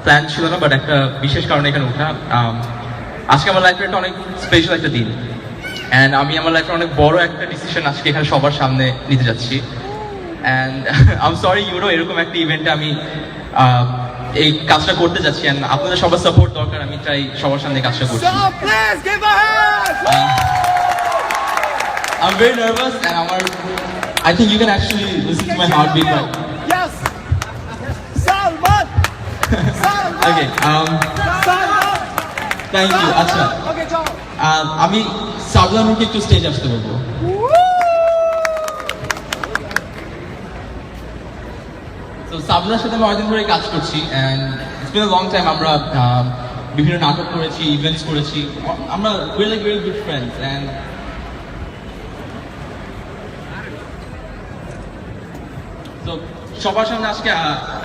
Plan ছিল না, but একটা বিশেষ কারণে এখানে ওঠা। আজকে আমার লাইফের একটা অনেক স্পেশাল একটা দিন, অ্যান্ড আমি আমার লাইফের অনেক বড় একটা ডিসিশন আজকে এখানে সবার সামনে নিতে যাচ্ছি। অ্যান্ড আই এম সরি এরকম একটা ইভেন্টে আমি এই কাজটা করতে যাচ্ছি, অ্যান্ড আপনাদের সবার সাপোর্ট দরকার। আমি চাই সবার সামনে কাজটা করছি। I'm very nervous, and I think you can actually listen to my heartbeat right. Yes! Salman! Salman! Okay, Salman! thank you. আচ্ছা, Okay, John. আমি সাবলানুরকে একটু স্টেজ আসতে বলবো। তো সাবলার সাথে আমি অনেকদিন ধরে কাজ করছি, and it's been a long time. আমরা বিভিন্ন নাটক করেছি, ইভেন্টস করেছি, আমরা like very good friends. And তো সবার সামনে আজকে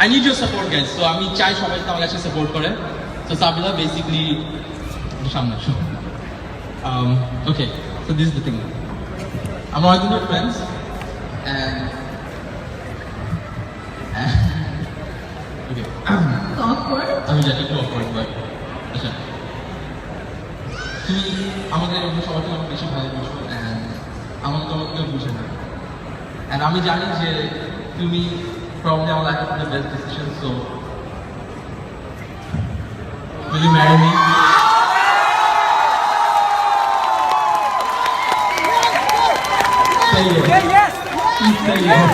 I need your support guys. তো আমি চাই সবাই আমার কাছে সাপোর্ট করে। তো সাবলা বেসিকলি সামনে আসো। Okay, so this is the thing, আমরা অনেকদিন ধরে ফ্রেন্ডস, অ্যান্ড ওকে আমি জানি একটু অফওয়ার্ড, বাট আচ্ছা, তুমি আমাদের সবাইকে অনেক বেশি ভালোবাসো, অ্যান্ড আমাকে তোমাকে কেউ বুঝে না। অ্যান্ড আমি জানি যে তুমি probably আমার লাইফের the best decision, so will you marry me? Say yes. Say yes! Please say yes.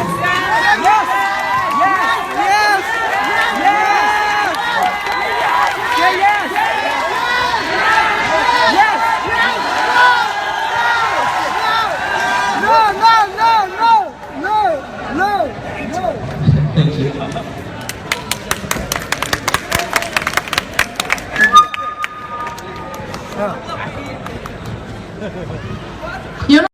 Yes! Yes! Yes! Yes! Say yes! Yes! No! No! No! No! No! No! No! Thank you. Yeah.